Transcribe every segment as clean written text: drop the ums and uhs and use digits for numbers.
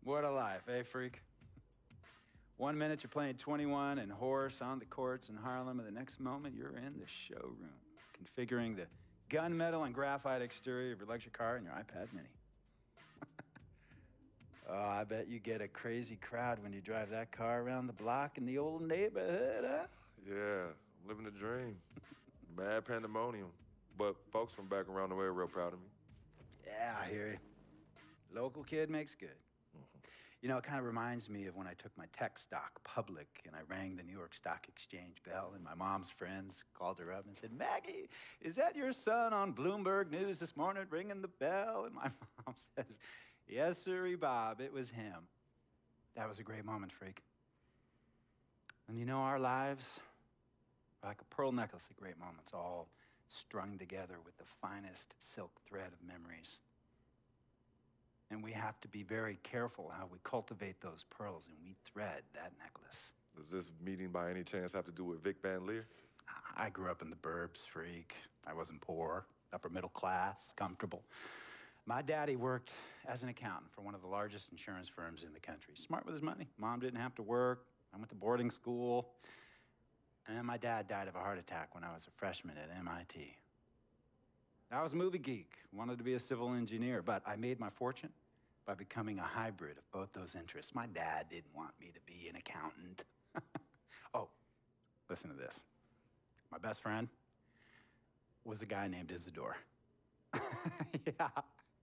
What a life, eh, freak? 1 minute you're playing 21 and horse on the courts in Harlem, and the next moment you're in the showroom, configuring the gunmetal and graphite exterior of your luxury car and your iPad mini. Oh, I bet you get a crazy crowd when you drive that car around the block in the old neighborhood, huh? Yeah, I'm living the dream. Mad pandemonium. But folks from back around the way are real proud of me. Yeah, I hear you. Local kid makes good. Mm-hmm. You know, it kind of reminds me of when I took my tech stock public and I rang the New York Stock Exchange bell and my mom's friends called her up and said, "Maggie, is that your son on Bloomberg News this morning ringing the bell?" And my mom says, "Yes, sirree, Bob, it was him." That was a great moment, freak. And you know, our lives are like a pearl necklace of great moments, all strung together with the finest silk thread of memories. And we have to be very careful how we cultivate those pearls and we thread that necklace. Does this meeting by any chance have to do with Vic Van Leer? I grew up in the burbs, freak. I wasn't poor, upper middle class, comfortable. My daddy worked as an accountant for one of the largest insurance firms in the country. Smart with his money. Mom didn't have to work. I went to boarding school. And my dad died of a heart attack when I was a freshman at MIT. I was a movie geek, wanted to be a civil engineer, but I made my fortune by becoming a hybrid of both those interests. My dad didn't want me to be an accountant. Oh, listen to this. My best friend was a guy named Isidore. Yeah,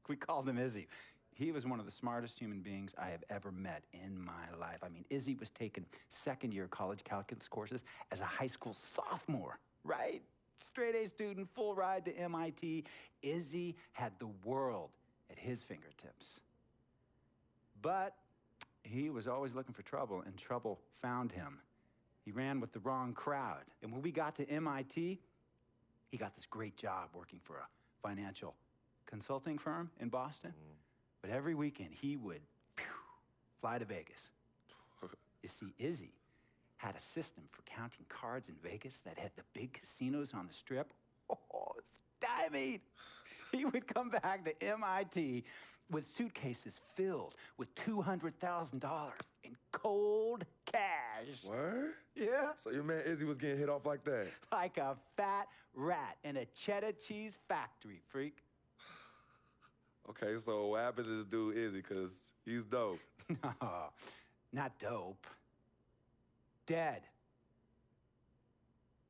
we called him Izzy. He was one of the smartest human beings I have ever met in my life. I mean, Izzy was taking second-year college calculus courses as a high school sophomore, right? Straight-A student, full ride to MIT. Izzy had the world at his fingertips. But he was always looking for trouble, and trouble found him. He ran with the wrong crowd. And when we got to MIT, he got this great job working for a financial consulting firm in Boston. But every weekend, he would fly to Vegas. You see, Izzy had a system for counting cards in Vegas that had the big casinos on the Strip. Oh, stymied. He would come back to MIT with suitcases filled with $200,000 in cold cash. What? Yeah. So your man Izzy was getting hit off like that? Like a fat rat in a cheddar cheese factory, freak. Okay, so what happened to this dude Izzy? Because he's dope. No, not dope. Dead.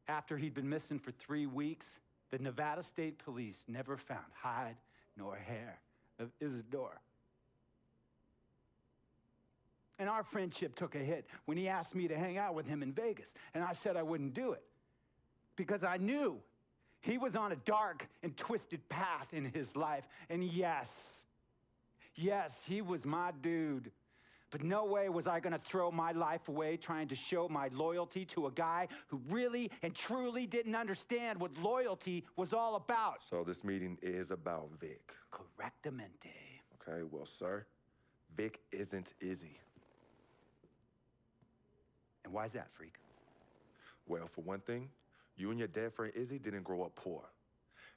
After he'd been missing for 3 weeks, the Nevada State Police never found hide nor hair of Isidore. And our friendship took a hit when he asked me to hang out with him in Vegas, and I said I wouldn't do it because I knew he was on a dark and twisted path in his life. And yes, he was my dude. But no way was I gonna throw my life away trying to show my loyalty to a guy who really and truly didn't understand what loyalty was all about. So this meeting is about Vic. Correctamente. Okay, well, sir, Vic isn't Izzy. And why's that, freak? Well, for one thing, you and your dead friend Izzy didn't grow up poor.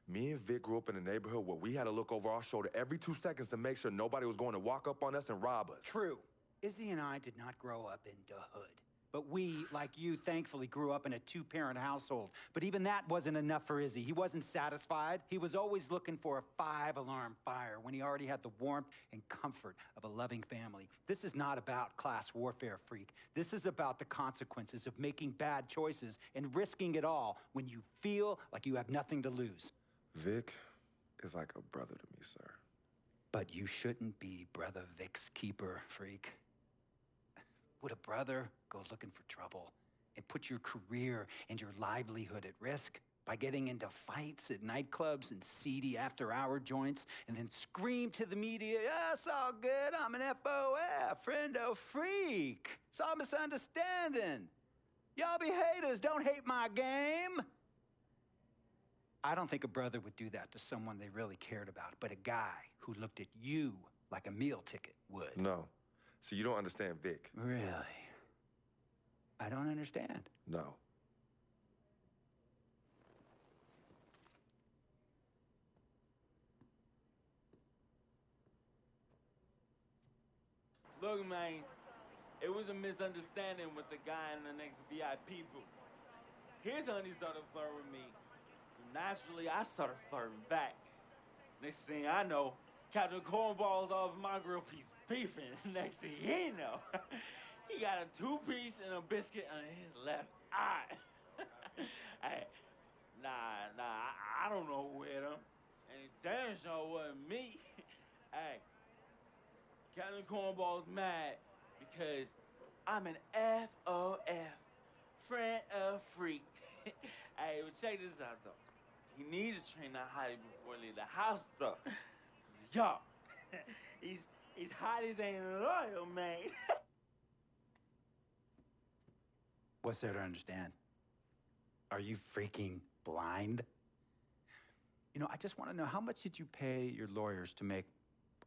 Me and Vic grew up in a neighborhood where we had to look over our shoulder every 2 seconds to make sure nobody was going to walk up on us and rob us. True. Izzy and I did not grow up in the hood. But we, like you, thankfully grew up in a 2-parent household. But even that wasn't enough for Izzy. He wasn't satisfied. He was always looking for a 5-alarm fire when he already had the warmth and comfort of a loving family. This is not about class warfare, freak. This is about the consequences of making bad choices and risking it all when you feel like you have nothing to lose. Vic is like a brother to me, sir. But you shouldn't be Brother Vic's keeper, freak. Would a brother go looking for trouble and put your career and your livelihood at risk by getting into fights at nightclubs and seedy after-hour joints and then scream to the media, "Yeah, it's all good, I'm an FOF, friendo freak. It's all misunderstanding. Y'all be haters, don't hate my game." I don't think a brother would do that to someone they really cared about, but a guy who looked at you like a meal ticket would. No. So you don't understand Vic. Really? I don't understand. No. Look, man, it was a misunderstanding with the guy in the next VIP booth. His honey started flirting with me, so naturally I started flirting back. Next thing I know, Captain Cornball's off my grill piece beefing. Next thing he know, he got a 2-piece and a biscuit on his left eye. Hey, I don't know who hit him. And it damn sure wasn't me. Hey, Captain Cornball's mad because I'm an FOF, friend of freak. Hey, but check this out, though. He needs to train that hottie before he leave the house, though. Yo, he's hotties ain't loyal, man. What's there to understand? Are you freaking blind? You know, I just want to know, how much did you pay your lawyers to make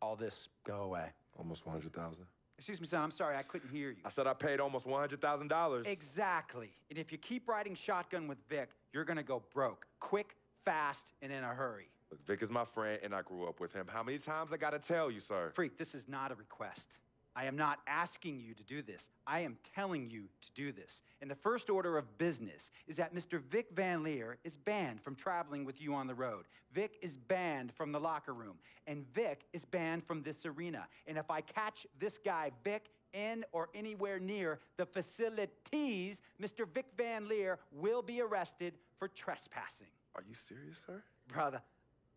all this go away? Almost $100,000. Excuse me, son, I'm sorry, I couldn't hear you. I said I paid almost $100,000. Exactly. And if you keep riding shotgun with Vic, you're gonna go broke. Quick, fast, and in a hurry. Look, Vic is my friend, and I grew up with him. How many times I gotta tell you, sir? Freak, this is not a request. I am not asking you to do this. I am telling you to do this. And the first order of business is that Mr. Vic Van Leer is banned from traveling with you on the road. Vic is banned from the locker room. And Vic is banned from this arena. And if I catch this guy, Vic, in or anywhere near the facilities, Mr. Vic Van Leer will be arrested for trespassing. Are you serious, sir? Brother,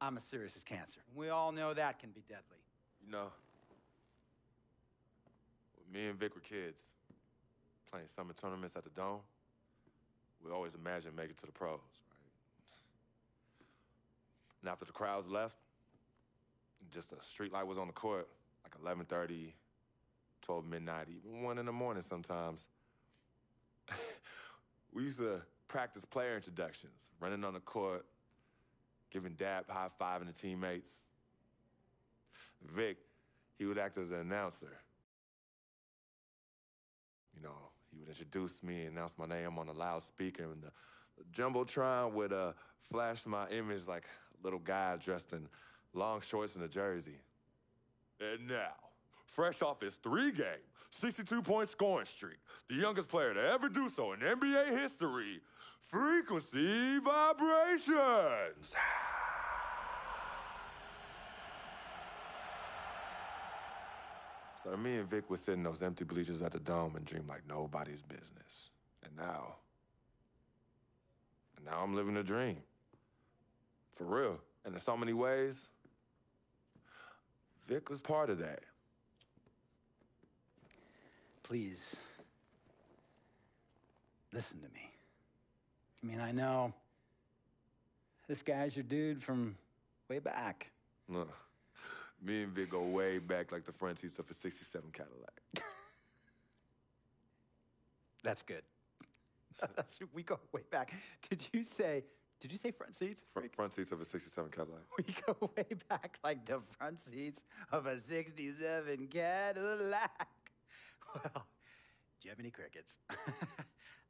I'm as serious as cancer. We all know that can be deadly. You know, when me and Vic were kids, playing summer tournaments at the Dome, we always imagined making it to the pros, right? And after the crowds left, just a street light was on the court, like 11:30, 12 midnight, even 1 in the morning sometimes. We used to practice player introductions, running on the court, giving dap, high-fiving the teammates. Vic, he would act as an announcer. You know, he would introduce me and announce my name on a loudspeaker, and the Jumbotron would flash my image like a little guy dressed in long shorts and a jersey. And now, fresh off his 3-game, 62-point scoring streak, the youngest player to ever do so in NBA history, Frequency Vibrations. So me and Vic would sit in those empty bleachers at the Dome and dream like nobody's business. And now I'm living a dream. For real. And in so many ways, Vic was part of that. Please, listen to me. I mean, I know this guy's your dude from way back. Look, me and Vic go way back like the front seats of a 67 Cadillac. That's good. We go way back. Did you say front seats? Front seats of a 67 Cadillac. We go way back like the front seats of a 67 Cadillac. Well, do you have any crickets?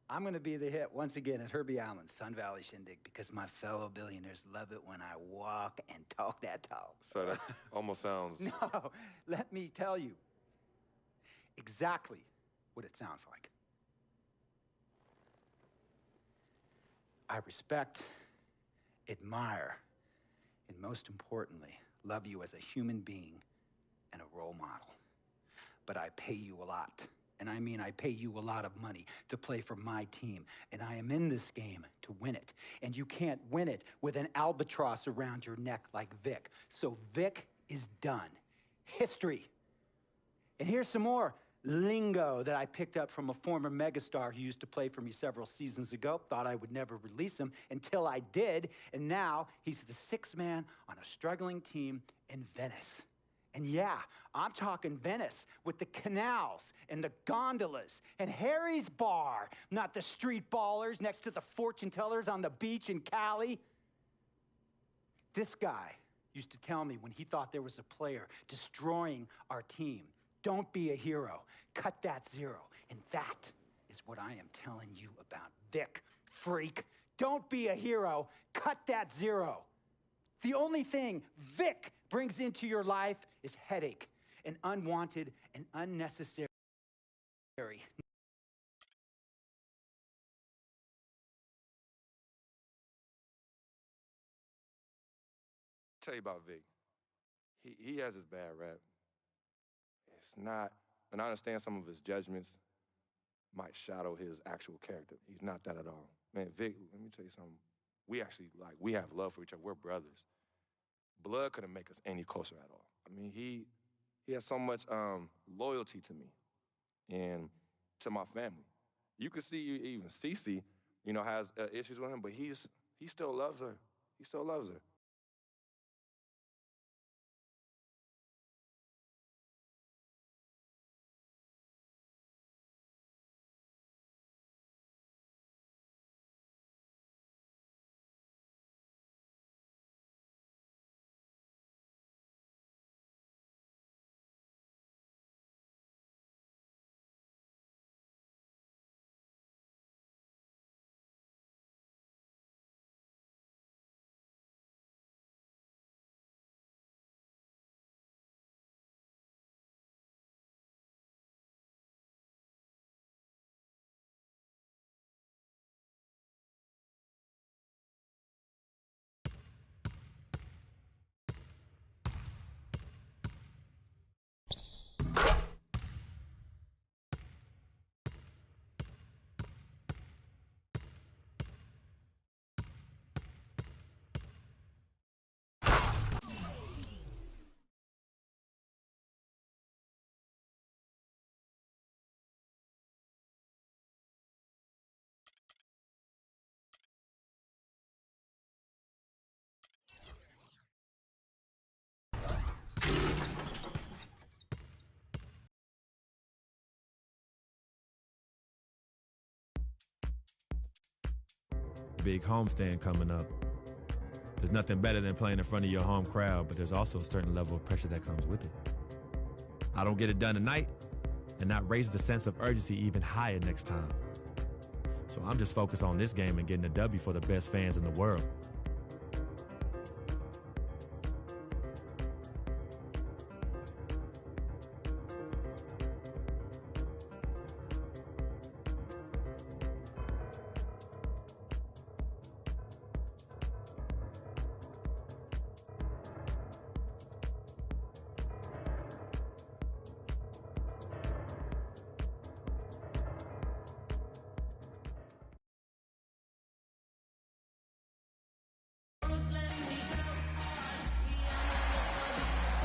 I'm going to be the hit once again at Herbie Allen's Sun Valley Shindig because my fellow billionaires love it when I walk and talk that talk. So that almost sounds... No, let me tell you exactly what it sounds like. I respect, admire, and most importantly, love you as a human being and a role model. But I pay you a lot. And I mean, I pay you a lot of money to play for my team. And I am in this game to win it. And you can't win it with an albatross around your neck like Vic. So Vic is done. History. And here's some more lingo that I picked up from a former megastar who used to play for me several seasons ago. Thought I would never release him until I did. And now he's the sixth man on a struggling team in Venice. And yeah, I'm talking Venice with the canals and the gondolas and Harry's bar, not the street ballers next to the fortune tellers on the beach in Cali. This guy used to tell me when he thought there was a player destroying our team, don't be a hero, cut that zero. And that is what I am telling you about Vic, freak. Don't be a hero, cut that zero. The only thing Vic brings into your life is headache and unwanted and unnecessary. Tell you about Vic. He has his bad rap. It's not, and I understand some of his judgments might shadow his actual character. He's not that at all. Man, Vic, let me tell you something. We actually, we have love for each other. We're brothers. Blood couldn't make us any closer at all. I mean, he has so much loyalty to me and to my family. You could see even Cece, has issues with him, but he still loves her. He still loves her. Big homestand coming up. There's nothing better than playing in front of your home crowd, but there's also a certain level of pressure that comes with it. I don't get it done tonight, and that raises the sense of urgency even higher next time. So I'm just focused on this game and getting a W for the best fans in the world.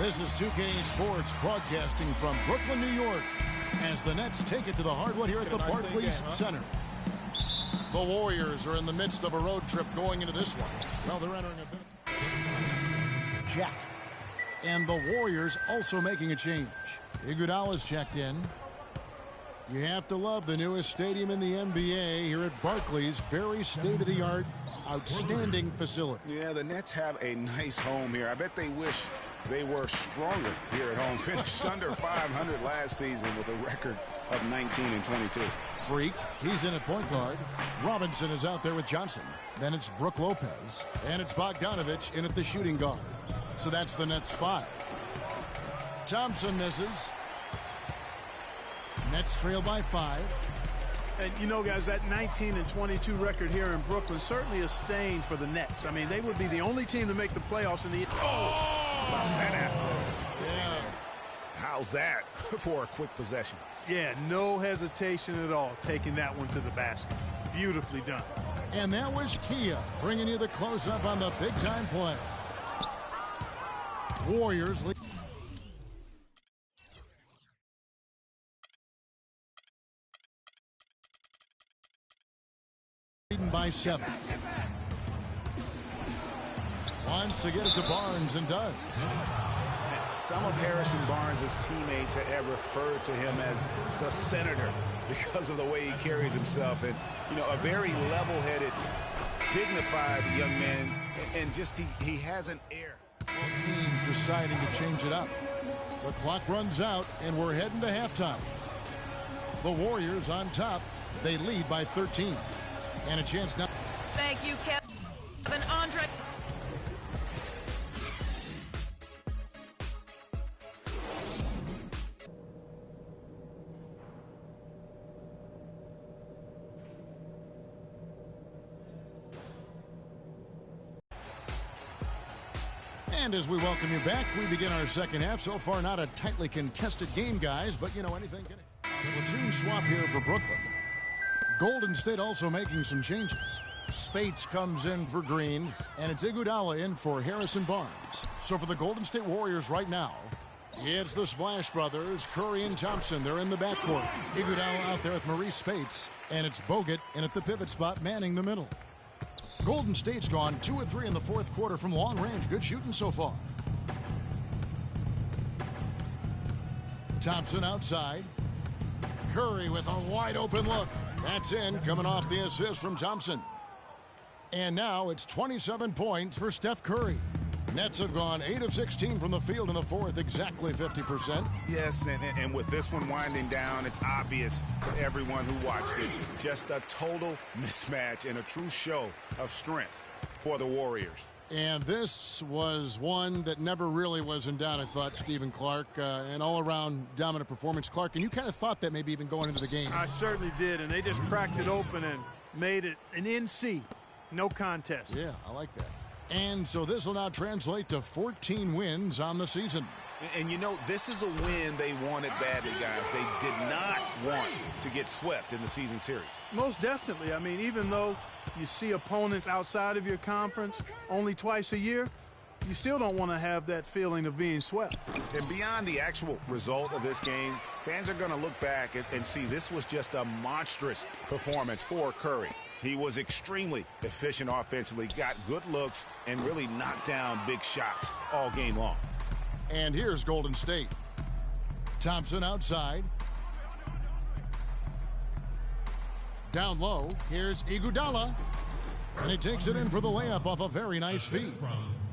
This is 2K Sports broadcasting from Brooklyn, New York, as the Nets take it to the hardwood here at the Barclays Center. The Warriors are in the midst of a road trip going into this one. Well, they're entering a bit. Jack. And the Warriors also making a change. Iguodala's checked in. You have to love the newest stadium in the NBA here at Barclays. Very state-of-the-art, outstanding facility. Yeah, the Nets have a nice home here. I bet they wish they were stronger here at home. Finished under 500 last season with a record of 19-22. Freak, he's in at point guard. Robinson is out there with Johnson. Then it's Brook Lopez. And it's Bogdanovich in at the shooting guard. So that's the Nets 5. Thompson misses. Nets trail by 5. And, guys, that 19-22 record here in Brooklyn certainly a stain for the Nets. I mean, they would be the only team to make the playoffs in the... Yeah. How's that for a quick possession? Yeah, no hesitation at all taking that one to the basket. Beautifully done. And that was Kia bringing you the close-up on the big-time play. Warriors leading by 7. Wants to get it to Barnes and does. Some of Harrison Barnes' teammates have referred to him as the senator because of the way he carries himself. And, a very level-headed, dignified young man. And just he has an air. Both teams deciding to change it up. The clock runs out, and we're heading to halftime. The Warriors on top. They lead by 13. And a chance now. Thank you, Kevin. Andre. And as we welcome you back, we begin our second half. So far, not a tightly contested game, guys, but you know, anything can happen. Platoon swap here for Brooklyn. Golden State also making some changes. Spates comes in for Green, and it's Iguodala in for Harrison Barnes. So for the Golden State Warriors right now, it's the Splash Brothers, Curry and Thompson. They're in the backcourt. Iguodala out there with Maurice Spates, and it's Bogut in at the pivot spot, manning the middle. Golden State's gone 2 of 3 in the fourth quarter from long range. Good shooting so far. Thompson outside. Curry with a wide open look. That's in, coming off the assist from Thompson. And now it's 27 points for Steph Curry. Nets have gone 8 of 16 from the field in the fourth, exactly 50%. Yes, and with this one winding down, it's obvious to everyone who watched it. Just a total mismatch and a true show of strength for the Warriors. And this was one that never really was in doubt, I thought, Stephen Clark. An all-around dominant performance. Clark, and you kind of thought that maybe even going into the game. I certainly did, and they just cracked it open and made it an NC. No contest. Yeah, I like that. And so this will now translate to 14 wins on the season. And you know, this is a win they wanted badly, guys. They did not want to get swept in the season series. Most definitely. I mean, even though you see opponents outside of your conference only twice a year, you still don't want to have that feeling of being swept. And beyond the actual result of this game, fans are going to look back and see this was just a monstrous performance for Curry. He was extremely efficient offensively, got good looks, and really knocked down big shots all game long. And here's Golden State. Thompson outside. Down low, here's Iguodala. And he takes it in for the layup off a very nice feed.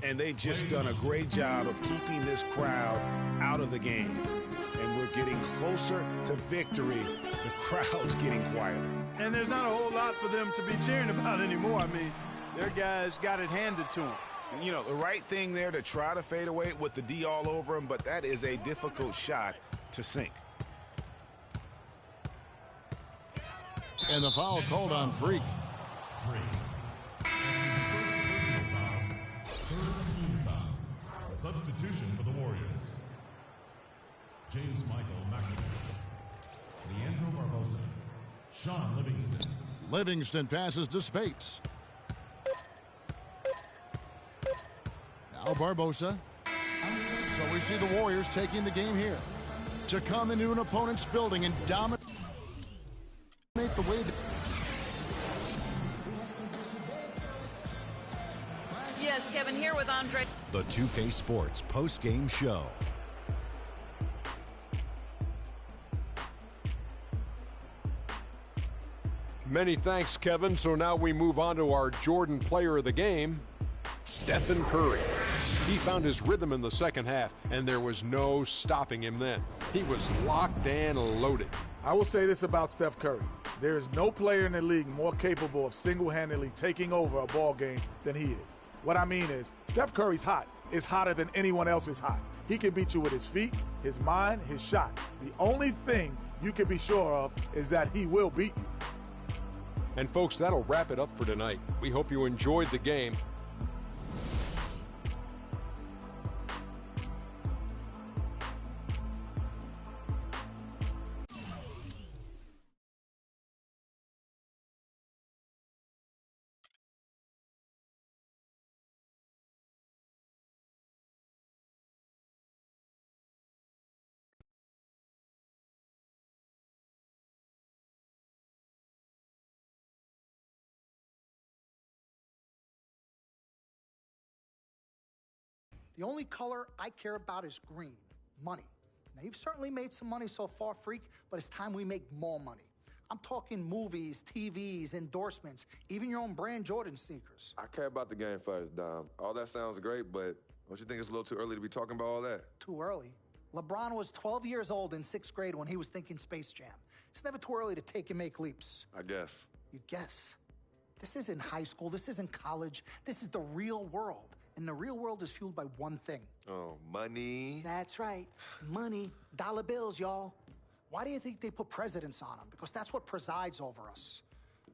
And they've just done a great job of keeping this crowd out of the game. And we're getting closer to victory. The crowd's getting quieter. And there's not a whole lot for them to be cheering about anymore. I mean, their guys got it handed to them. You know, the right thing there to try to fade away with the D all over him, but that is a difficult shot to sink. And the foul called on Freak. Substitution for the Warriors. James Michael McNamara. Leandro Barbosa. Sean Livingston. Livingston passes to Spates. Now Barbosa. So we see the Warriors taking the game here. To come into an opponent's building and dominate the way that... Yes, Kevin, here with Andre. The 2K Sports post-game show. Many thanks, Kevin. So now we move on to our Jordan player of the game, Stephen Curry. He found his rhythm in the second half, and there was no stopping him then. He was locked and loaded. I will say this about Steph Curry. There is no player in the league more capable of single-handedly taking over a ball game than he is. What I mean is, Steph Curry's hot. Is hotter than anyone else is hot. He can beat you with his feet, his mind, his shot. The only thing you can be sure of is that he will beat you. And folks, that'll wrap it up for tonight. We hope you enjoyed the game. The only color I care about is green, money. Now, you've certainly made some money so far, Freak, but it's time we make more money. I'm talking movies, TVs, endorsements, even your own brand Jordan sneakers. I care about the game first, Dom. All that sounds great, but don't you think it's a little too early to be talking about all that? Too early? LeBron was 12 years old in 6th grade when he was thinking Space Jam. It's never too early to take and make leaps. I guess. You guess? This isn't high school. This isn't college. This is the real world. And the real world is fueled by one thing. Oh, money. That's right. Money. Dollar bills, y'all. Why do you think they put presidents on them? Because that's what presides over us.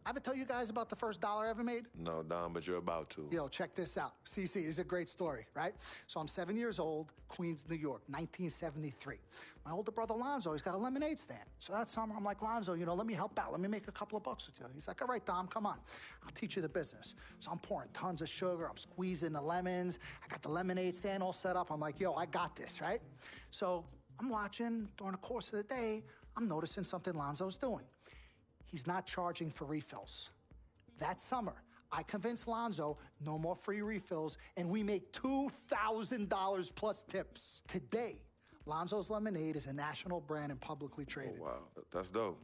I ever tell you guys about the first dollar I ever made? No, Dom, but you're about to. Yo, check this out. CC, this is a great story, right? So I'm 7 years old, Queens, New York, 1973. My older brother, Lonzo, he's got a lemonade stand. So that summer, I'm like, Lonzo, you know, let me help out. Let me make a couple of bucks with you. He's like, all right, Dom, come on. I'll teach you the business. So I'm pouring tons of sugar. I'm squeezing the lemons. I got the lemonade stand all set up. I'm like, yo, I got this, right? So I'm watching during the course of the day. I'm noticing something Lonzo's doing. He's not charging for refills. That summer, I convinced Lonzo no more free refills, and we make $2,000 plus tips. Today, Lonzo's Lemonade is a national brand and publicly traded. Oh, wow. That's dope.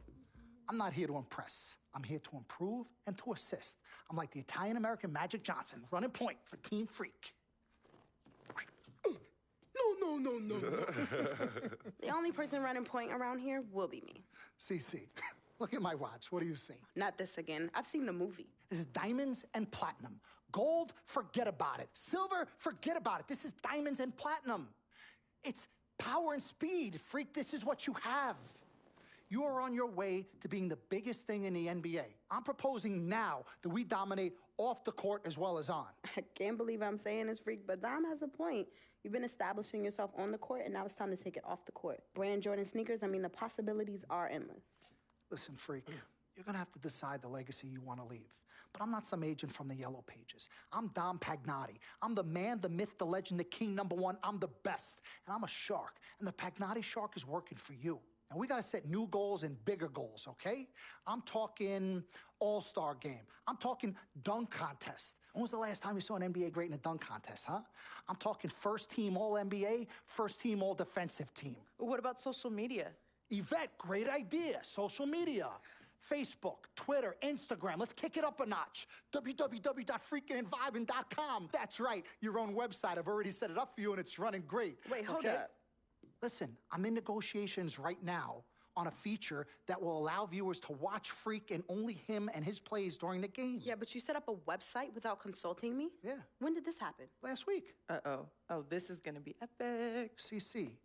I'm not here to impress. I'm here to improve and to assist. I'm like the Italian-American Magic Johnson, running point for Team Freak. No. The only person running point around here will be me. CC, look at my watch. What do you see? Not this again. I've seen the movie. This is diamonds and platinum. Gold, forget about it. Silver, forget about it. This is diamonds and platinum. It's power and speed. Freak, this is what you have. You are on your way to being the biggest thing in the NBA. I'm proposing now that we dominate off the court as well as on. I can't believe I'm saying this, Freak, but Dom has a point. You've been establishing yourself on the court, and now it's time to take it off the court. Brand Jordan sneakers, I mean, the possibilities are endless. Listen, Freak, you're gonna have to decide the legacy you wanna leave. But I'm not some agent from the Yellow Pages. I'm Dom Pagnotti. I'm the man, the myth, the legend, the king, #1. I'm the best. And I'm a shark. And the Pagnotti shark is working for you. And we gotta set new goals and bigger goals, okay? I'm talking all-star game. I'm talking dunk contest. When was the last time you saw an NBA great in a dunk contest, huh? I'm talking first team All-NBA, first team All-Defensive team. What about social media? Yvette, great idea. Social media. Facebook, Twitter, Instagram. Let's kick it up a notch. www.freakingandvibing.com. That's right, your own website. I've already set it up for you, and it's running great. Wait, hold up. Listen, I'm in negotiations right now on a feature that will allow viewers to watch Freak and only him and his plays during the game. Yeah, but you set up a website without consulting me? Yeah. When did this happen? Last week. Uh-oh. Oh, this is gonna be epic. CC,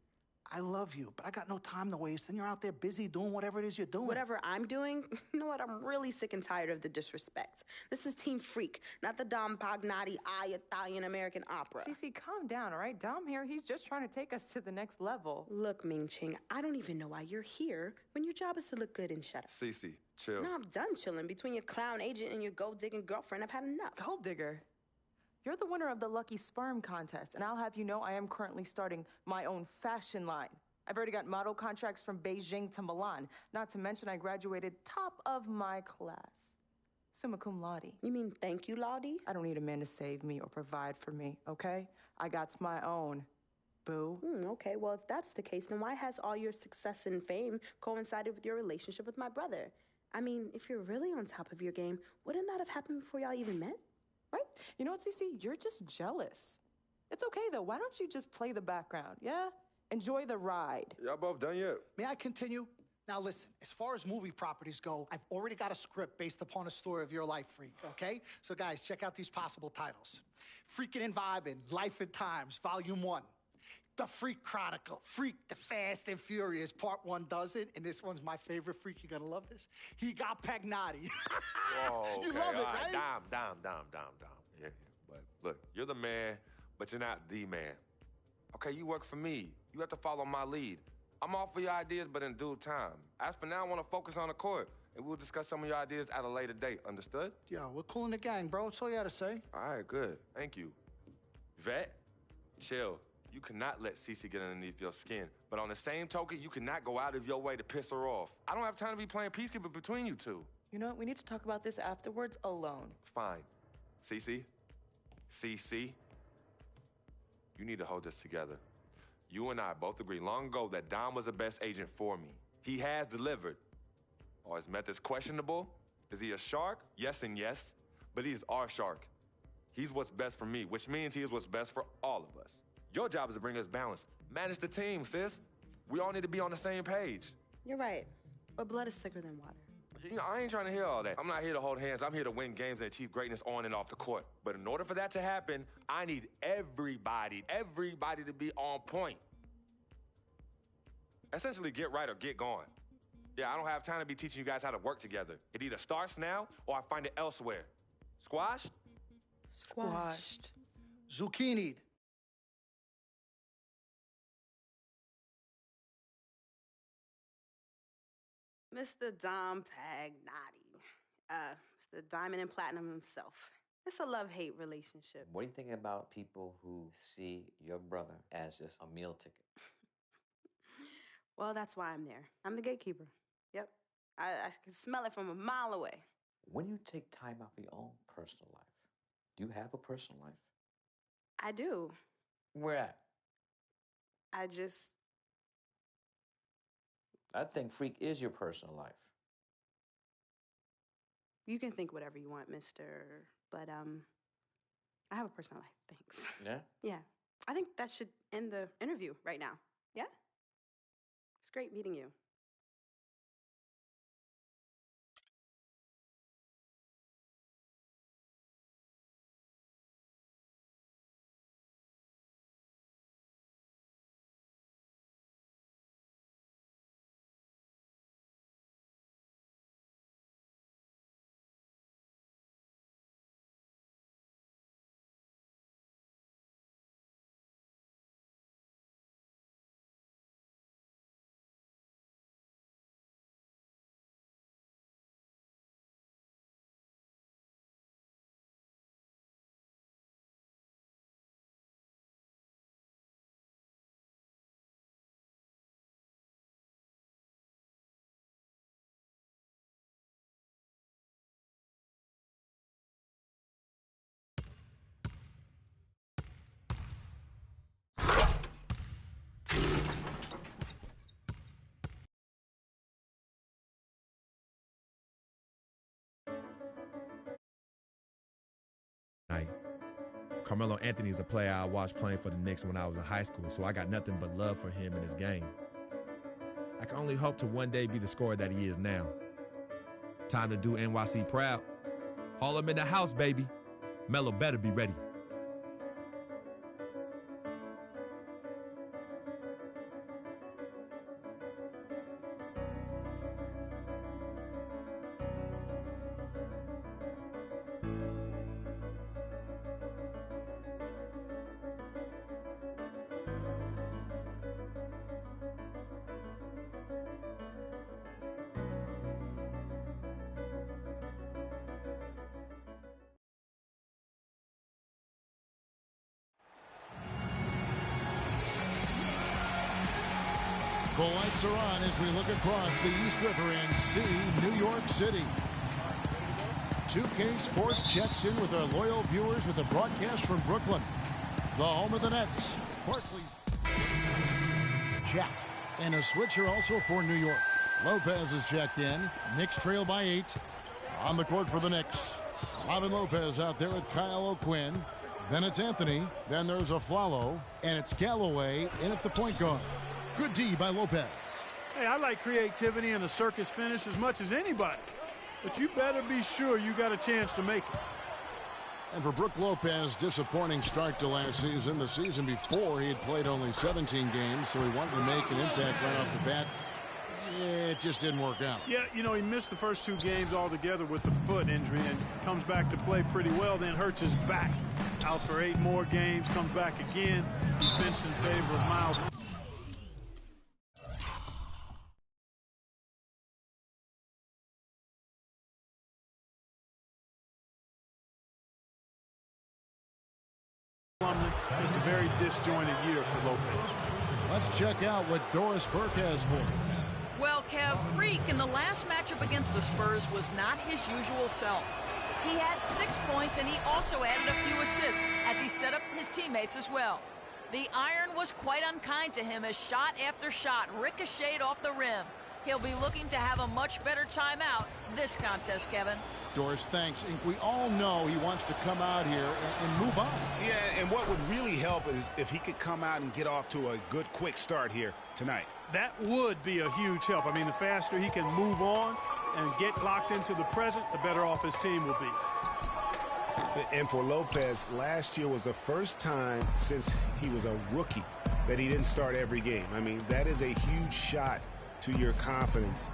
I love you, but I got no time to waste. And you're out there busy doing whatever it is you're doing. Whatever I'm doing, you know what? I'm really sick and tired of the disrespect. This is Team Freak, not the Dom Pagnotti Italian-American opera. Cece, calm down, all right? Dom here, he's just trying to take us to the next level. Look, Ming Ching, I don't even know why you're here when your job is to look good and shut up. Cece, chill. No, I'm done chilling. Between your clown agent and your gold-digging girlfriend, I've had enough. Gold digger? You're the winner of the Lucky Sperm contest, and I'll have you know I am currently starting my own fashion line. I've already got model contracts from Beijing to Milan. Not to mention I graduated top of my class. Summa cum laude. You mean thank you, Laude? I don't need a man to save me or provide for me, okay? I got my own. Boo. Okay, well, if that's the case, then why has all your success and fame coincided with your relationship with my brother? I mean, if you're really on top of your game, wouldn't that have happened before y'all even met? Right? You know what, Cece? You're just jealous. It's okay, though. Why don't you just play the background, yeah? Enjoy the ride. Y'all both done yet? May I continue? Now listen, as far as movie properties go, I've already got a script based upon a story of your life, Freak, okay? So guys, check out these possible titles. Freaking and Vibing, Life and Times, Volume 1. The Freak Chronicle, Freak the Fast and Furious, Part 1 does it, and this one's my favorite, Freak, you're gonna love this. He got Pagnotti. Whoa, okay. You love it, right? Dom. Yeah, but look, you're the man, but you're not the man. Okay, you work for me. You have to follow my lead. I'm all for your ideas, but in due time. As for now, I want to focus on the court, and we'll discuss some of your ideas at a later date. Understood? Yo, we're cool in the gang, bro. That's all you had to say. All right, good. Thank you. Vet, chill. You cannot let Cece get underneath your skin. But on the same token, you cannot go out of your way to piss her off. I don't have time to be playing peacekeeper between you two. You know what? We need to talk about this afterwards alone. Fine. Cece, you need to hold this together. You and I both agreed long ago that Dom was the best agent for me. He has delivered. Are his methods questionable? Is he a shark? Yes and yes, but he is our shark. He's what's best for me, which means he is what's best for all of us. Your job is to bring us balance. Manage the team, sis. We all need to be on the same page. You're right, but blood is thicker than water. You know, I ain't trying to hear all that. I'm not here to hold hands. I'm here to win games and achieve greatness on and off the court. But in order for that to happen, I need everybody to be on point. Essentially, get right or get gone. Yeah, I don't have time to be teaching you guys how to work together. It either starts now or I find it elsewhere. Squashed? Squashed. Zucchini'd. Mr. Dom Pagnotti. Mr. Diamond and Platinum himself. It's a love-hate relationship. What do you think about people who see your brother as just a meal ticket? Well, that's why I'm there. I'm the gatekeeper. Yep. I can smell it from a mile away. When you take time out for your own personal life, do you have a personal life? I do. Where at? I think Freak is your personal life. You can think whatever you want, mister. But, I have a personal life. Thanks. Yeah? Yeah. I think that should end the interview right now. Yeah? It's great meeting you. Carmelo Anthony's a player I watched playing for the Knicks when I was in high school, so I got nothing but love for him and his game. I can only hope to one day be the scorer that he is now. Time to do NYC proud. Haul him in the house, baby. Melo better be ready. The lights are on as we look across the East River and see New York City. 2K Sports checks in with our loyal viewers with a broadcast from Brooklyn, the home of the Nets. Barclays. Check. And a switcher also for New York. Lopez is checked in. Knicks trail by 8. On the court for the Knicks. Robin Lopez out there with Kyle O'Quinn. Then it's Anthony. Then there's Aflalo. And it's Galloway in at the point guard. Good D by Lopez. Hey, I like creativity and a circus finish as much as anybody. But you better be sure you got a chance to make it. And for Brook Lopez, disappointing start to last season. The season before, he had played only 17 games, so he wanted to make an impact right off the bat. It just didn't work out. Yeah, you know, he missed the first 2 games altogether with the foot injury and comes back to play pretty well, then hurts his back. Out for 8 more games, comes back again. He's benched in favor of Miles. Just a very disjointed year for Lopez. Let's check out what Doris Burke has for us. Well, Kev, Freak in the last matchup against the Spurs was not his usual self. He had 6 points, and he also added a few assists as he set up his teammates as well. The iron was quite unkind to him as shot after shot ricocheted off the rim. He'll be looking to have a much better time out this contest, Kevin. Doris, thanks. And we all know he wants to come out here and move on. Yeah, and what would really help is if he could come out and get off to a good, quick start here tonight. That would be a huge help. I mean, the faster he can move on and get locked into the present, the better off his team will be. And for Lopez, last year was the first time since he was a rookie that he didn't start every game. I mean, that is a huge shot to your confidence.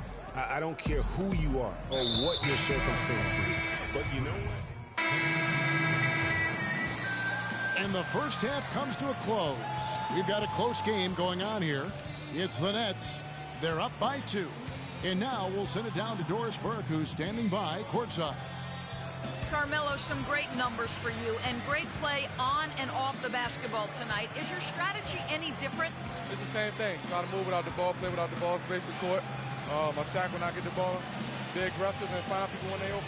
I don't care who you are or what your circumstances, but you know what? And the first half comes to a close. We've got a close game going on here. It's the Nets. They're up by 2. And now we'll send it down to Doris Burke, who's standing by courtside. Carmelo, some great numbers for you and great play on and off the basketball tonight. Is your strategy any different? It's the same thing. Try to move without the ball, play without the ball, space the court, attack when I get the ball, be aggressive and find people when they open.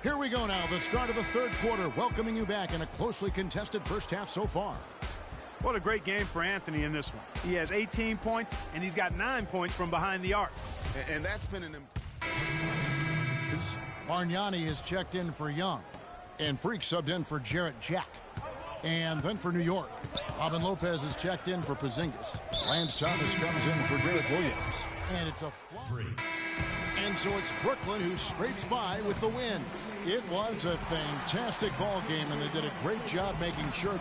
Here we go now, the start of the third quarter, welcoming you back in a closely contested first half so far. What a great game for Anthony in this one. He has 18 points, and he's got 9 points from behind the arc. And that's been an... Bargnani is checked in for Young, and Freak subbed in for Jarrett Jack. And then for New York, Robin Lopez is checked in for Porzingis. Lance Thomas comes in for Derek Williams. And it's a free. And so it's Brooklyn who scrapes by with the win. It was a fantastic ball game, and they did a great job making sure...